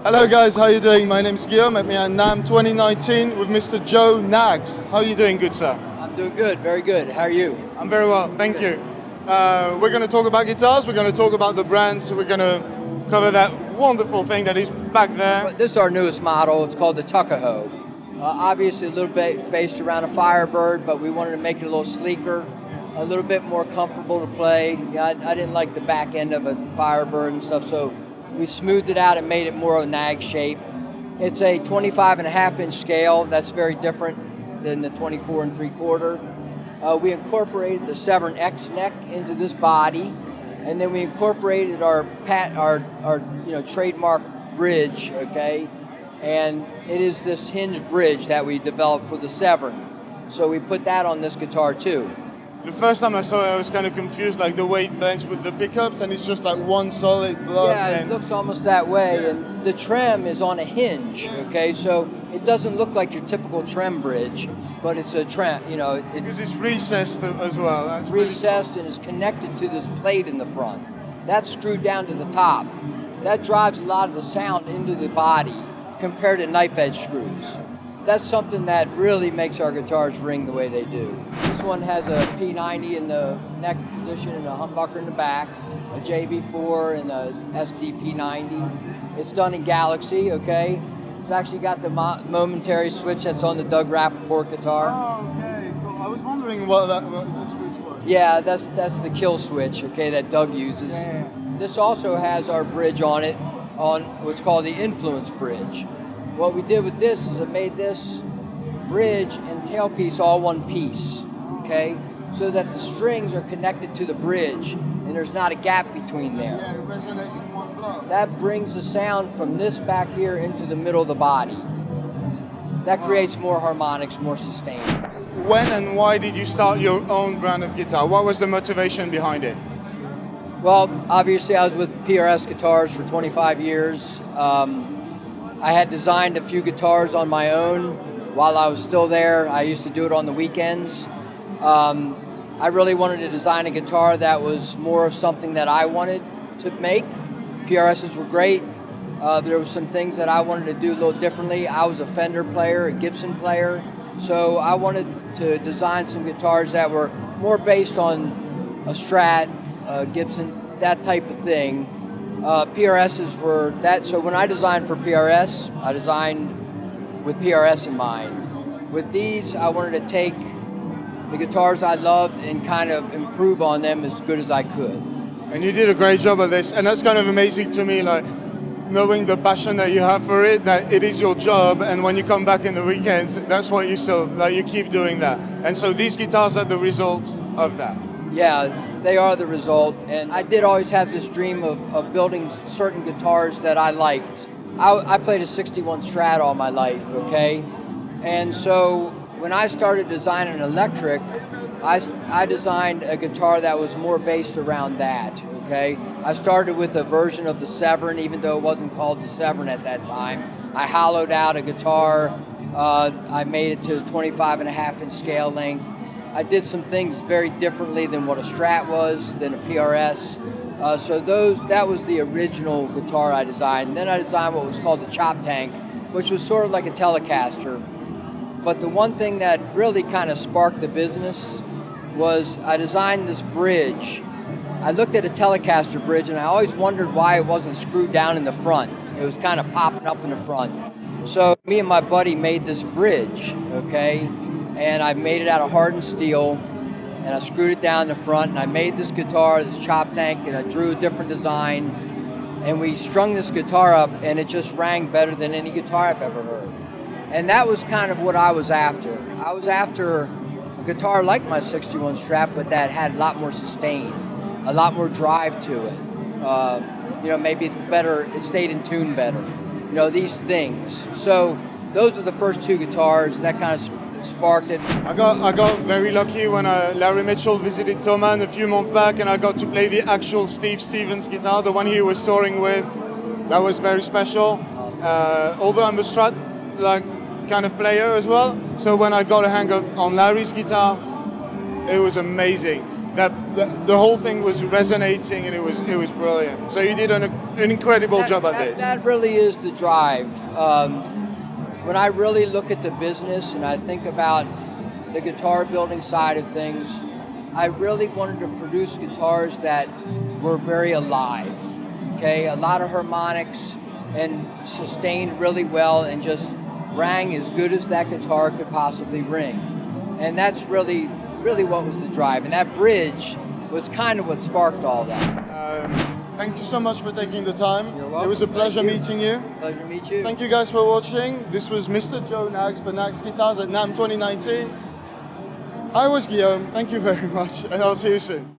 Hello guys, how are you doing? My name is Guillaume, at me at NAMM 2019 with Mr. Joe Knaggs. How are you doing, good sir? I'm doing good, very good. How are you? I'm very well, thank you. We're going to talk about guitars, we're going to talk about the brands, we're going to cover that wonderful thing that is back there. This is our newest model, it's called the Tuckahoe. Obviously a little bit based around a Firebird, but we wanted to make it a little sleeker, a little bit more comfortable to play. I didn't like the back end of a Firebird and stuff, so we smoothed it out and made it more of a Knaggs shape. It's a 25.5-inch scale. That's very different than the 24 3/4. We incorporated the Severn X neck into this body, and then we incorporated our trademark bridge, okay? And it is this hinged bridge that we developed for the Severn. So we put that on this guitar too. The first time I saw it, I was kind of confused, like the way it bends with the pickups, and it's just like one solid block. Yeah, it looks almost that way, yeah. And the trem is on a hinge, okay? So it doesn't look like your typical trem bridge, but it's a trem, you know. Because it's recessed as well. It's recessed and is connected to this plate in the front. That's screwed down to the top. That drives a lot of the sound into the body compared to knife edge screws. That's something that really makes our guitars ring the way they do. This one has a P90 in the neck position and a humbucker in the back, a JB4 and a ST-P90. It's done in Galaxy, okay? It's actually got the momentary switch that's on the Doug Rappaport guitar. Oh, okay, cool. I was wondering what the switch was. Yeah, that's the kill switch, okay, that Doug uses. Yeah. This also has our bridge on it, on what's called the Influence Bridge. What we did with this is it made this bridge and tailpiece all one piece, okay? So that the strings are connected to the bridge and there's not a gap between there. Yeah, it resonates in one block. That brings the sound from this back here into the middle of the body. That creates more harmonics, more sustain. When and why did you start your own brand of guitar? What was the motivation behind it? Well, obviously I was with PRS Guitars for 25 years. I had designed a few guitars on my own while I was still there. I used to do it on the weekends. I really wanted to design a guitar that was more of something that I wanted to make. PRSs were great. There were some things that I wanted to do a little differently. I was a Fender player, a Gibson player, so I wanted to design some guitars that were more based on a Strat, Gibson, that type of thing. PRSs were that, so when I designed for PRS, I designed with PRS in mind. With these, I wanted to take the guitars I loved and kind of improve on them as good as I could. And you did a great job of this, and that's kind of amazing to me, like knowing the passion that you have for it, that it is your job, and when you come back in the weekends, that's what you still, like you keep doing that. And so these guitars are the result of that. Yeah, they are the result, and I did always have this dream of building certain guitars that I liked. I played a 61 Strat all my life, okay? And so when I started designing electric, I designed a guitar that was more based around that, okay? I started with a version of the Severn, even though it wasn't called the Severn at that time. I hollowed out a guitar, I made it to a 25.5-inch scale length. I did some things very differently than what a Strat was, than a PRS. So that was the original guitar I designed. Then I designed what was called the Chop Tank, which was sort of like a Telecaster. But the one thing that really kind of sparked the business was I designed this bridge. I looked at a Telecaster bridge and I always wondered why it wasn't screwed down in the front. It was kind of popping up in the front. So me and my buddy made this bridge, okay? And I made it out of hardened steel, and I screwed it down in the front, and I made this guitar, this Chop Tank, and I drew a different design, and we strung this guitar up, and it just rang better than any guitar I've ever heard. And that was kind of what I was after. I was after a guitar like my 61 Strat, but that had a lot more sustain, a lot more drive to it. Maybe better, it stayed in tune better. These things. So those are the first two guitars that kind of sparked it. I got very lucky when Larry Mitchell visited Thomann a few months back, and I got to play the actual Steve Stevens guitar, the one he was touring with. That was very special. Awesome. Although I'm a Strat kind of player as well, so when I got a hang on Larry's guitar, it was amazing. that the whole thing was resonating and it was brilliant. So you did an incredible job at this. That really is the drive. When I really look at the business and I think about the guitar building side of things, I really wanted to produce guitars that were very alive. Okay, a lot of harmonics and sustained really well and just rang as good as that guitar could possibly ring. And that's really what was the drive. And that bridge was kind of what sparked all that. Thank you so much for taking the time. You're welcome. It was a pleasure meeting you. Pleasure to meet you. Thank you guys for watching. This was Mr. Joe Knaggs for Knaggs Guitars at NAMM 2019. I was Guillaume. Thank you very much, and I'll see you soon.